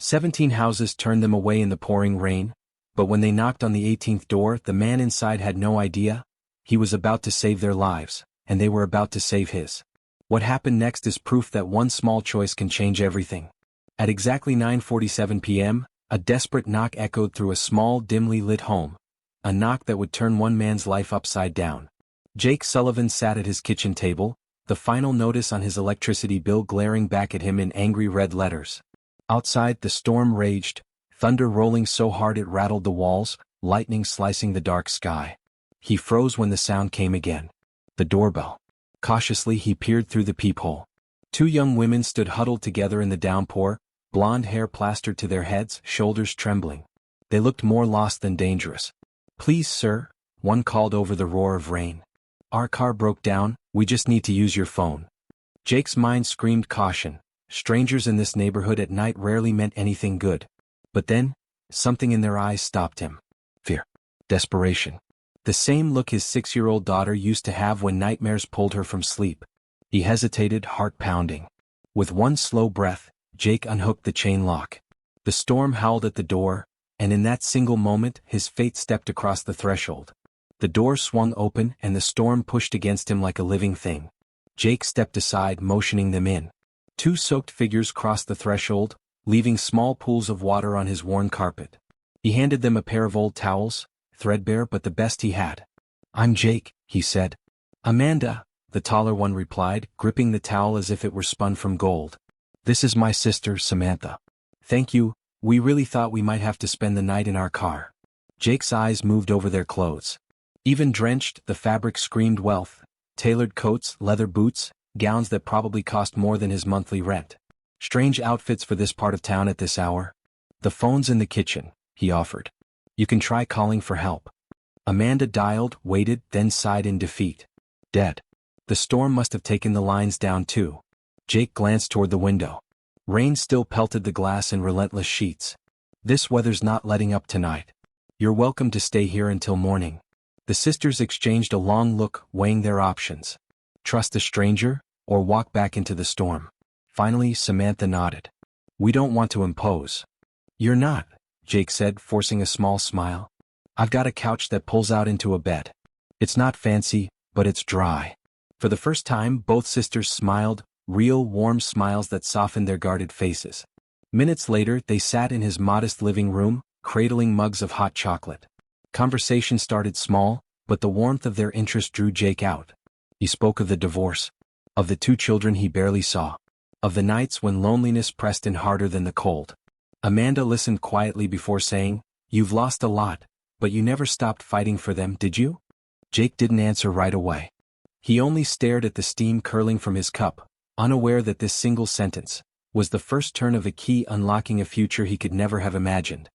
17 houses turned them away in the pouring rain, but when they knocked on the 18th door, the man inside had no idea. He was about to save their lives, and they were about to save his. What happened next is proof that one small choice can change everything. At exactly 9:47 p.m., a desperate knock echoed through a small, dimly lit home, a knock that would turn one man's life upside down. Jake Sullivan sat at his kitchen table, the final notice on his electricity bill glaring back at him in angry red letters. Outside, the storm raged, thunder rolling so hard it rattled the walls, lightning slicing the dark sky. He froze when the sound came again. The doorbell. Cautiously he peered through the peephole. Two young women stood huddled together in the downpour, blonde hair plastered to their heads, shoulders trembling. They looked more lost than dangerous. "Please, sir," one called over the roar of rain. "Our car broke down, we just need to use your phone." Jake's mind screamed caution. Strangers in this neighborhood at night rarely meant anything good. But then, something in their eyes stopped him. Fear. Desperation. The same look his 6-year-old daughter used to have when nightmares pulled her from sleep. He hesitated, heart pounding. With one slow breath, Jake unhooked the chain lock. The storm howled at the door, and in that single moment his fate stepped across the threshold. The door swung open and the storm pushed against him like a living thing. Jake stepped aside, motioning them in. Two soaked figures crossed the threshold, leaving small pools of water on his worn carpet. He handed them a pair of old towels, threadbare but the best he had. "I'm Jake," he said. "Amanda," the taller one replied, gripping the towel as if it were spun from gold. "This is my sister, Samantha." "Thank you, we really thought we might have to spend the night in our car." Jake's eyes moved over their clothes. Even drenched, the fabric screamed wealth. Tailored coats, leather boots, gowns that probably cost more than his monthly rent. Strange outfits for this part of town at this hour. "The phone's in the kitchen," he offered. "You can try calling for help." Amanda dialed, waited, then sighed in defeat. Dead. The storm must have taken the lines down too. Jake glanced toward the window. Rain still pelted the glass in relentless sheets. "This weather's not letting up tonight. You're welcome to stay here until morning." The sisters exchanged a long look, weighing their options. Trust a stranger, or walk back into the storm. Finally, Samantha nodded. "We don't want to impose." "You're not," Jake said, forcing a small smile. "I've got a couch that pulls out into a bed. It's not fancy, but it's dry." For the first time, both sisters smiled, real warm smiles that softened their guarded faces. Minutes later, they sat in his modest living room, cradling mugs of hot chocolate. Conversation started small, but the warmth of their interest drew Jake out. He spoke of the divorce, of the 2 children he barely saw, of the nights when loneliness pressed in harder than the cold. Amanda listened quietly before saying, "You've lost a lot, but you never stopped fighting for them, did you?" Jake didn't answer right away. He only stared at the steam curling from his cup, unaware that this single sentence was the first turn of a key unlocking a future he could never have imagined.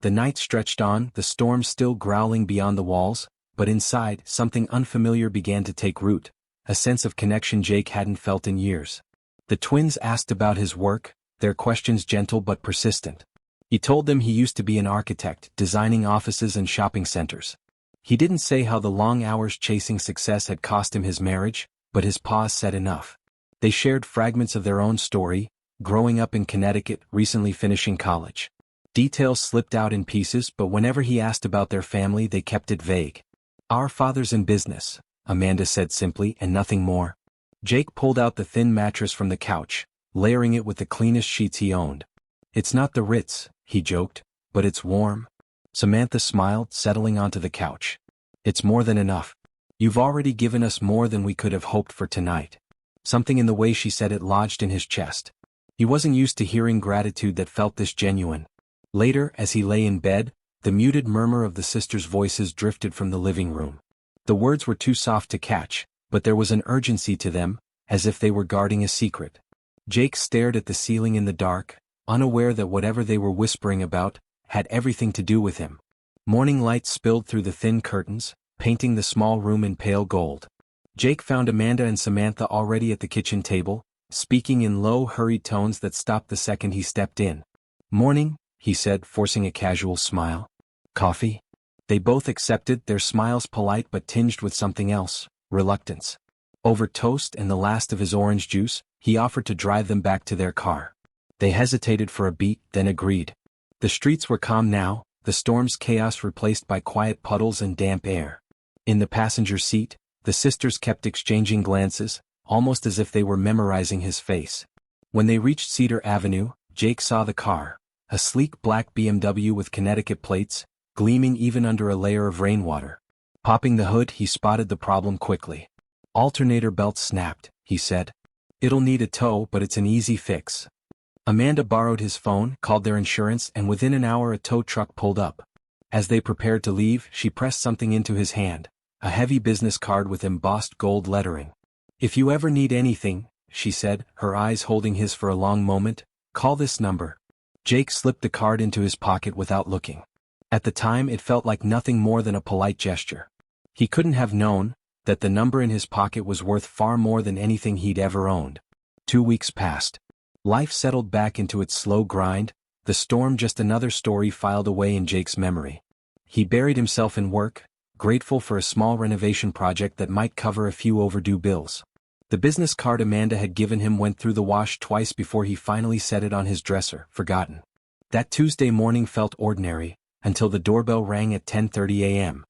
The night stretched on, the storm still growling beyond the walls, but inside, something unfamiliar began to take root, a sense of connection Jake hadn't felt in years. The twins asked about his work, their questions gentle but persistent. He told them he used to be an architect, designing offices and shopping centers. He didn't say how the long hours chasing success had cost him his marriage, but his pause said enough. They shared fragments of their own story, growing up in Connecticut, recently finishing college. Details slipped out in pieces, but whenever he asked about their family they kept it vague. "Our father's in business," Amanda said simply, and nothing more. Jake pulled out the thin mattress from the couch, layering it with the cleanest sheets he owned. "It's not the Ritz," he joked, "but it's warm." Samantha smiled, settling onto the couch. "It's more than enough. You've already given us more than we could have hoped for tonight." Something in the way she said it lodged in his chest. He wasn't used to hearing gratitude that felt this genuine. Later, as he lay in bed, the muted murmur of the sisters' voices drifted from the living room. The words were too soft to catch, but there was an urgency to them, as if they were guarding a secret. Jake stared at the ceiling in the dark, unaware that whatever they were whispering about had everything to do with him. Morning light spilled through the thin curtains, painting the small room in pale gold. Jake found Amanda and Samantha already at the kitchen table, speaking in low, hurried tones that stopped the second he stepped in. "Morning," he said, forcing a casual smile. "Coffee?" They both accepted, their smiles polite but tinged with something else, reluctance. Over toast and the last of his orange juice, he offered to drive them back to their car. They hesitated for a beat, then agreed. The streets were calm now, the storm's chaos replaced by quiet puddles and damp air. In the passenger seat, the sisters kept exchanging glances, almost as if they were memorizing his face. When they reached Cedar Avenue, Jake saw the car, a sleek black BMW with Connecticut plates, gleaming even under a layer of rainwater. Popping the hood, he spotted the problem quickly. "Alternator belt snapped," he said. "It'll need a tow, but it's an easy fix." Amanda borrowed his phone, called their insurance, and within an hour a tow truck pulled up. As they prepared to leave, she pressed something into his hand, a heavy business card with embossed gold lettering. "If you ever need anything," she said, her eyes holding his for a long moment, "call this number." Jake slipped the card into his pocket without looking. At the time it felt like nothing more than a polite gesture. He couldn't have known that the number in his pocket was worth far more than anything he'd ever owned. 2 weeks passed. Life settled back into its slow grind, the storm just another story filed away in Jake's memory. He buried himself in work, grateful for a small renovation project that might cover a few overdue bills. The business card Amanda had given him went through the wash twice before he finally set it on his dresser, forgotten. That Tuesday morning felt ordinary, until the doorbell rang at 10:30 a.m.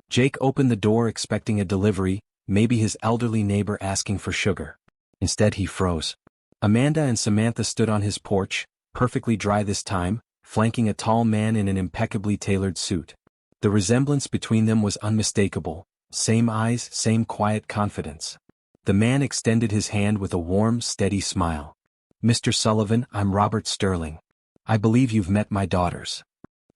Jake opened the door expecting a delivery, maybe his elderly neighbor asking for sugar. Instead he froze. Amanda and Samantha stood on his porch, perfectly dry this time, flanking a tall man in an impeccably tailored suit. The resemblance between them was unmistakable, same eyes, same quiet confidence. The man extended his hand with a warm, steady smile. "Mr. Sullivan, I'm Robert Sterling. I believe you've met my daughters."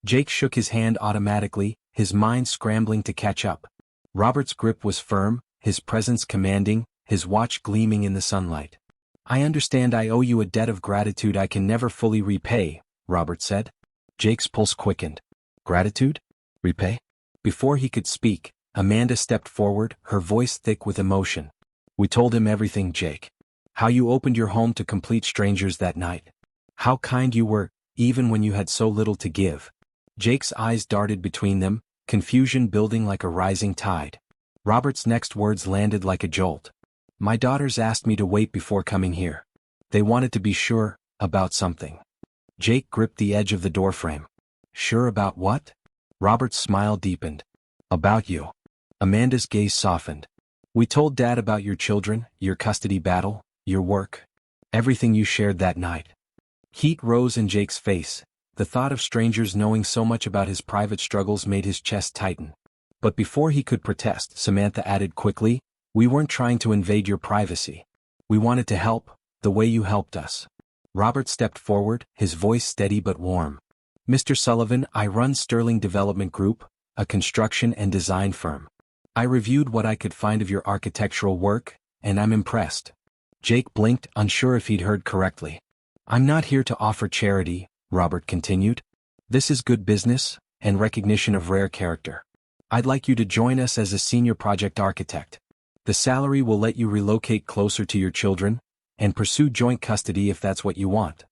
Jake shook his hand automatically, his mind scrambling to catch up. Robert's grip was firm, his presence commanding, his watch gleaming in the sunlight. "I understand I owe you a debt of gratitude I can never fully repay," Robert said. Jake's pulse quickened. "Gratitude? Repay?" Before he could speak, Amanda stepped forward, her voice thick with emotion. "We told him everything, Jake. How you opened your home to complete strangers that night. How kind you were, even when you had so little to give." Jake's eyes darted between them, confusion building like a rising tide. Robert's next words landed like a jolt. "My daughters asked me to wait before coming here. They wanted to be sure about something." Jake gripped the edge of the doorframe. "Sure about what?" Robert's smile deepened. "About you." Amanda's gaze softened. "We told Dad about your children, your custody battle, your work. Everything you shared that night." Heat rose in Jake's face. The thought of strangers knowing so much about his private struggles made his chest tighten. But before he could protest, Samantha added quickly, "We weren't trying to invade your privacy. We wanted to help, the way you helped us." Robert stepped forward, his voice steady but warm. "Mr. Sullivan, I run Sterling Development Group, a construction and design firm. I reviewed what I could find of your architectural work, and I'm impressed." Jake blinked, unsure if he'd heard correctly. "I'm not here to offer charity," Robert continued. "This is good business, and recognition of rare character. I'd like you to join us as a senior project architect. The salary will let you relocate closer to your children, and pursue joint custody if that's what you want."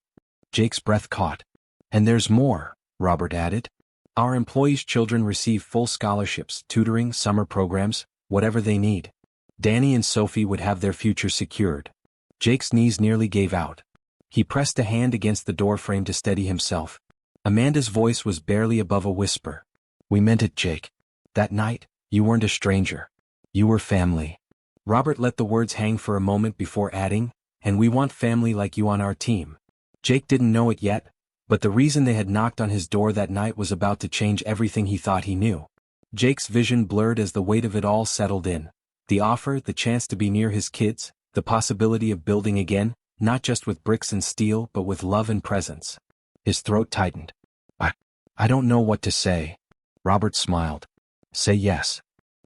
Jake's breath caught. "And there's more," Robert added. "Our employees' children receive full scholarships, tutoring, summer programs, whatever they need. Danny and Sophie would have their future secured." Jake's knees nearly gave out. He pressed a hand against the doorframe to steady himself. Amanda's voice was barely above a whisper. "We meant it, Jake. That night, you weren't a stranger. You were family." Robert let the words hang for a moment before adding, "And we want family like you on our team." Jake didn't know it yet, but the reason they had knocked on his door that night was about to change everything he thought he knew. Jake's vision blurred as the weight of it all settled in. The offer, the chance to be near his kids, the possibility of building again, not just with bricks and steel but with love and presence. His throat tightened. I don't know what to say." Robert smiled. "Say yes."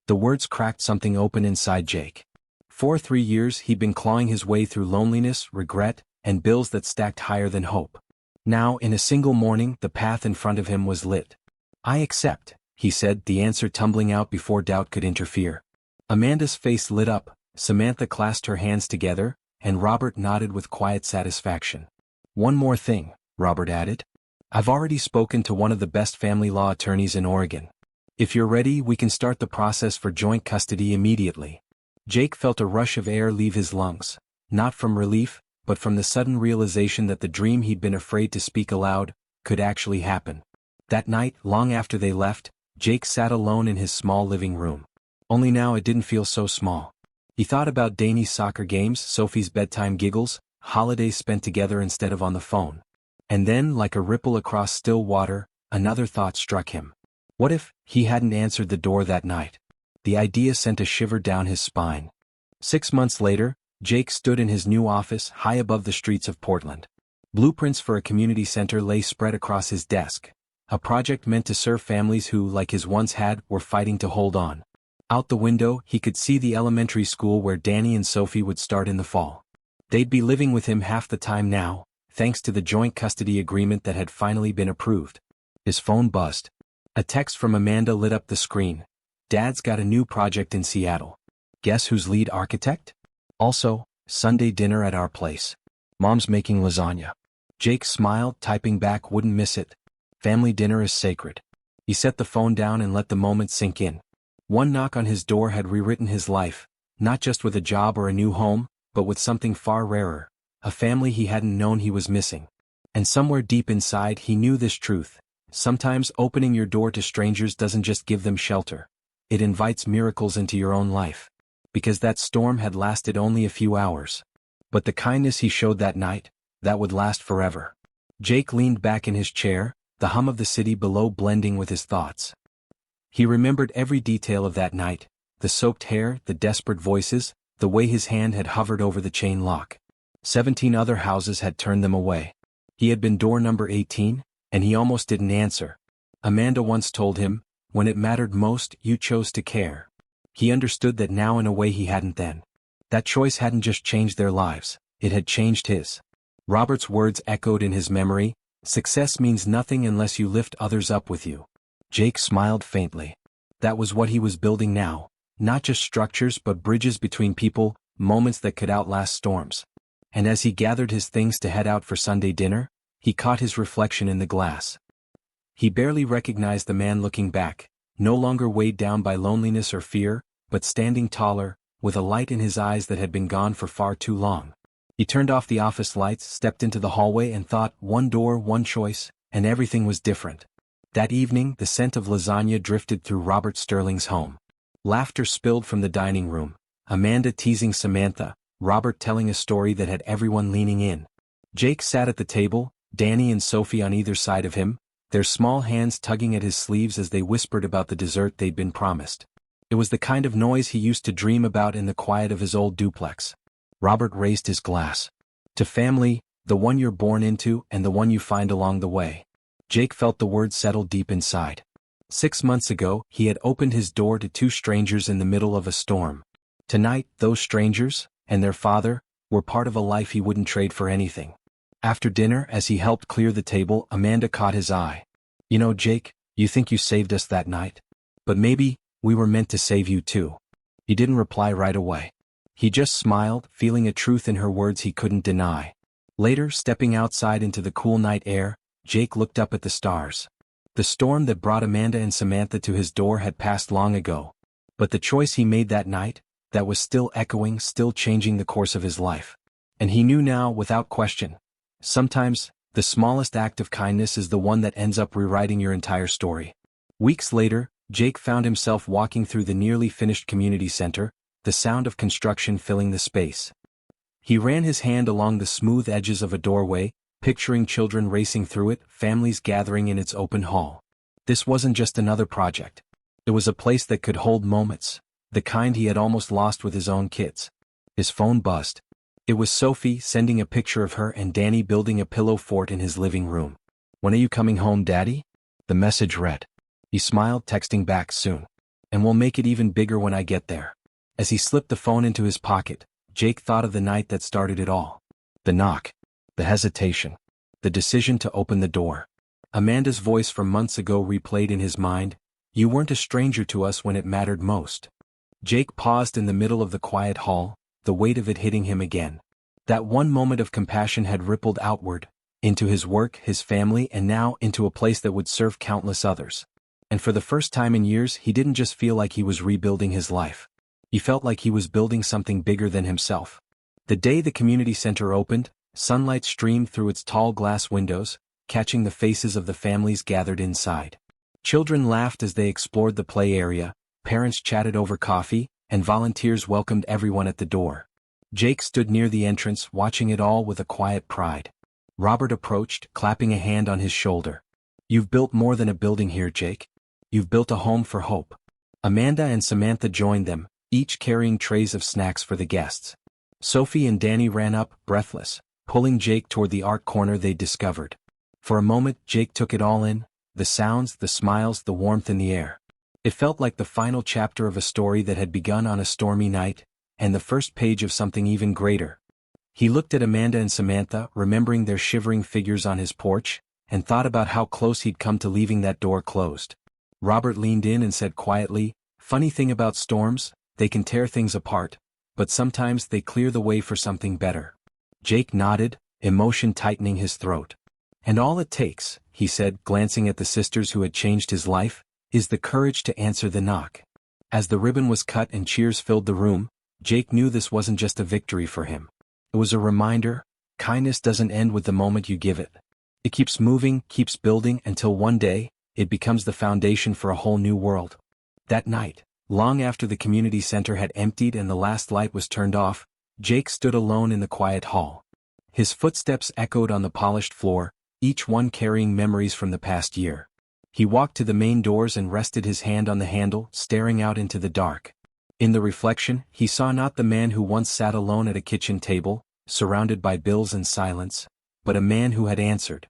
The words cracked something open inside Jake. For 3 years he'd been clawing his way through loneliness, regret, and bills that stacked higher than hope. Now, in a single morning, the path in front of him was lit. "I accept," he said, the answer tumbling out before doubt could interfere. Amanda's face lit up, Samantha clasped her hands together, and Robert nodded with quiet satisfaction. "One more thing," Robert added. "I've already spoken to one of the best family law attorneys in Oregon. If you're ready, we can start the process for joint custody immediately." Jake felt a rush of air leave his lungs, not from relief, but from the sudden realization that the dream he'd been afraid to speak aloud could actually happen. That night, long after they left, Jake sat alone in his small living room. Only now it didn't feel so small. He thought about Danny's soccer games, Sophie's bedtime giggles, holidays spent together instead of on the phone. And then, like a ripple across still water, another thought struck him. What if he hadn't answered the door that night? The idea sent a shiver down his spine. 6 months later, Jake stood in his new office high above the streets of Portland. Blueprints for a community center lay spread across his desk. A project meant to serve families who, like his once had, were fighting to hold on. Out the window, he could see the elementary school where Danny and Sophie would start in the fall. They'd be living with him half the time now, thanks to the joint custody agreement that had finally been approved. His phone buzzed. A text from Amanda lit up the screen. Dad's got a new project in Seattle. Guess who's lead architect? Also, Sunday dinner at our place. Mom's making lasagna. Jake smiled, typing back, wouldn't miss it. Family dinner is sacred. He set the phone down and let the moment sink in. One knock on his door had rewritten his life, not just with a job or a new home, but with something far rarer, a family he hadn't known he was missing. And somewhere deep inside he knew this truth. Sometimes opening your door to strangers doesn't just give them shelter. It invites miracles into your own life. Because that storm had lasted only a few hours. But the kindness he showed that night, that would last forever. Jake leaned back in his chair, the hum of the city below blending with his thoughts. He remembered every detail of that night, the soaked hair, the desperate voices, the way his hand had hovered over the chain lock. 17 other houses had turned them away. He had been door number 18, and he almost didn't answer. Amanda once told him, when it mattered most, you chose to care. He understood that now in a way he hadn't then. That choice hadn't just changed their lives, it had changed his. Robert's words echoed in his memory, success means nothing unless you lift others up with you. Jake smiled faintly. That was what he was building now, not just structures but bridges between people, moments that could outlast storms. And as he gathered his things to head out for Sunday dinner, he caught his reflection in the glass. He barely recognized the man looking back, no longer weighed down by loneliness or fear, but standing taller, with a light in his eyes that had been gone for far too long. He turned off the office lights, stepped into the hallway and thought, one door, one choice, and everything was different. That evening, the scent of lasagna drifted through Robert Sterling's home. Laughter spilled from the dining room, Amanda teasing Samantha, Robert telling a story that had everyone leaning in. Jake sat at the table, Danny and Sophie on either side of him, their small hands tugging at his sleeves as they whispered about the dessert they'd been promised. It was the kind of noise he used to dream about in the quiet of his old duplex. Robert raised his glass. To family, the one you're born into and the one you find along the way. Jake felt the words settle deep inside. 6 months ago, he had opened his door to 2 strangers in the middle of a storm. Tonight, those strangers, and their father, were part of a life he wouldn't trade for anything. After dinner, as he helped clear the table, Amanda caught his eye. You know, Jake, you think you saved us that night? But maybe, we were meant to save you too. He didn't reply right away. He just smiled, feeling a truth in her words he couldn't deny. Later, stepping outside into the cool night air, Jake looked up at the stars. The storm that brought Amanda and Samantha to his door had passed long ago. But the choice he made that night, that was still echoing, still changing the course of his life. And he knew now, without question. Sometimes, the smallest act of kindness is the one that ends up rewriting your entire story. Weeks later, Jake found himself walking through the nearly finished community center, the sound of construction filling the space. He ran his hand along the smooth edges of a doorway, picturing children racing through it, families gathering in its open hall. This wasn't just another project. It was a place that could hold moments, the kind he had almost lost with his own kids. His phone buzzed. It was Sophie sending a picture of her and Danny building a pillow fort in his living room. When are you coming home, Daddy? The message read. He smiled, texting back, soon. And we'll make it even bigger when I get there. As he slipped the phone into his pocket, Jake thought of the night that started it all. The knock. The hesitation. The decision to open the door. Amanda's voice from months ago replayed in his mind. You weren't a stranger to us when it mattered most. Jake paused in the middle of the quiet hall, the weight of it hitting him again. That one moment of compassion had rippled outward, into his work, his family, and now into a place that would serve countless others. And for the first time in years, he didn't just feel like he was rebuilding his life. He felt like he was building something bigger than himself. The day the community center opened, sunlight streamed through its tall glass windows, catching the faces of the families gathered inside. Children laughed as they explored the play area, parents chatted over coffee, and volunteers welcomed everyone at the door. Jake stood near the entrance, watching it all with a quiet pride. Robert approached, clapping a hand on his shoulder. "You've built more than a building here, Jake. You've built a home for hope." Amanda and Samantha joined them, each carrying trays of snacks for the guests. Sophie and Danny ran up, breathless, pulling Jake toward the art corner they'd discovered. For a moment, Jake took it all in, the sounds, the smiles, the warmth in the air. It felt like the final chapter of a story that had begun on a stormy night, and the first page of something even greater. He looked at Amanda and Samantha, remembering their shivering figures on his porch, and thought about how close he'd come to leaving that door closed. Robert leaned in and said quietly, "Funny thing about storms, they can tear things apart, but sometimes they clear the way for something better." Jake nodded, emotion tightening his throat. "And all it takes," he said, glancing at the sisters who had changed his life, "is the courage to answer the knock." As the ribbon was cut and cheers filled the room, Jake knew this wasn't just a victory for him. It was a reminder: kindness doesn't end with the moment you give it. It keeps moving, keeps building, until one day, it becomes the foundation for a whole new world. That night, long after the community center had emptied and the last light was turned off, Jake stood alone in the quiet hall. His footsteps echoed on the polished floor, each one carrying memories from the past year. He walked to the main doors and rested his hand on the handle, staring out into the dark. In the reflection, he saw not the man who once sat alone at a kitchen table, surrounded by bills and silence, but a man who had answered.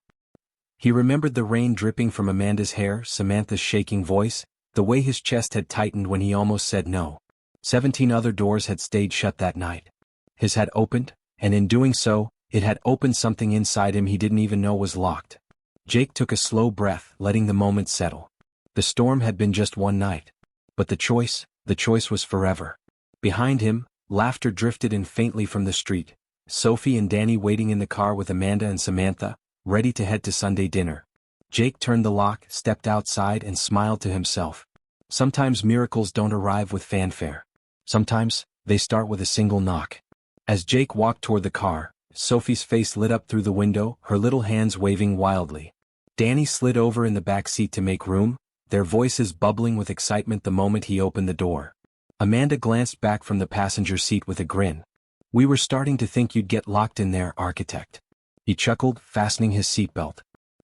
He remembered the rain dripping from Amanda's hair, Samantha's shaking voice, the way his chest had tightened when he almost said no. 17 other doors had stayed shut that night. His had opened, and in doing so, it had opened something inside him he didn't even know was locked. Jake took a slow breath, letting the moment settle. The storm had been just one night. But the choice was forever. Behind him, laughter drifted in faintly from the street. Sophie and Danny waiting in the car with Amanda and Samantha, ready to head to Sunday dinner. Jake turned the lock, stepped outside, and smiled to himself. Sometimes miracles don't arrive with fanfare. Sometimes, they start with a single knock. As Jake walked toward the car, Sophie's face lit up through the window, her little hands waving wildly. Danny slid over in the back seat to make room, their voices bubbling with excitement the moment he opened the door. Amanda glanced back from the passenger seat with a grin. "We were starting to think you'd get locked in there, architect." He chuckled, fastening his seatbelt.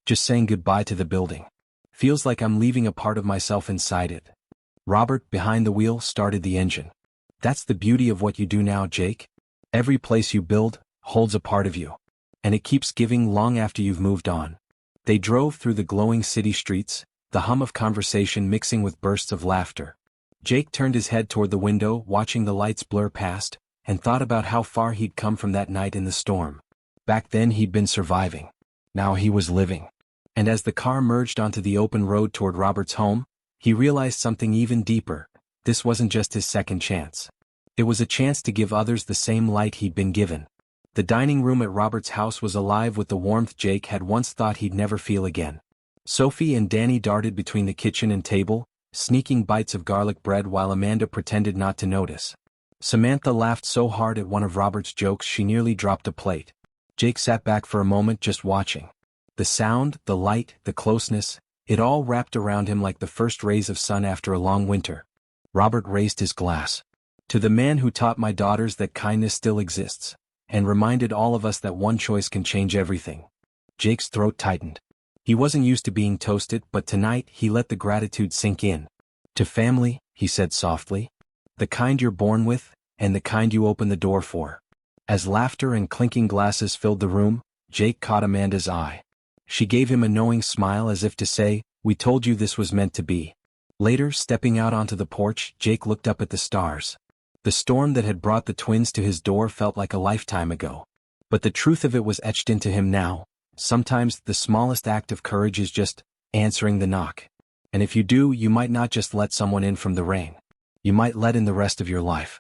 "Just saying goodbye to the building. Feels like I'm leaving a part of myself inside it." Robert, behind the wheel, started the engine. "That's the beauty of what you do now, Jake. Every place you build holds a part of you. And it keeps giving long after you've moved on." They drove through the glowing city streets, the hum of conversation mixing with bursts of laughter. Jake turned his head toward the window, watching the lights blur past, and thought about how far he'd come from that night in the storm. Back then he'd been surviving. Now he was living. And as the car merged onto the open road toward Robert's home, he realized something even deeper. This wasn't just his second chance. It was a chance to give others the same light he'd been given. The dining room at Robert's house was alive with the warmth Jake had once thought he'd never feel again. Sophie and Danny darted between the kitchen and table, sneaking bites of garlic bread while Amanda pretended not to notice. Samantha laughed so hard at one of Robert's jokes she nearly dropped a plate. Jake sat back for a moment just watching. The sound, the light, the closeness, it all wrapped around him like the first rays of sun after a long winter. Robert raised his glass. "To the man who taught my daughters that kindness still exists, and reminded all of us that one choice can change everything." Jake's throat tightened. He wasn't used to being toasted, but tonight he let the gratitude sink in. "To family," he said softly. "The kind you're born with, and the kind you open the door for." As laughter and clinking glasses filled the room, Jake caught Amanda's eye. She gave him a knowing smile as if to say, "We told you this was meant to be." Later, stepping out onto the porch, Jake looked up at the stars. The storm that had brought the twins to his door felt like a lifetime ago. But the truth of it was etched into him now. Sometimes the smallest act of courage is just answering the knock. And if you do, you might not just let someone in from the rain. You might let in the rest of your life.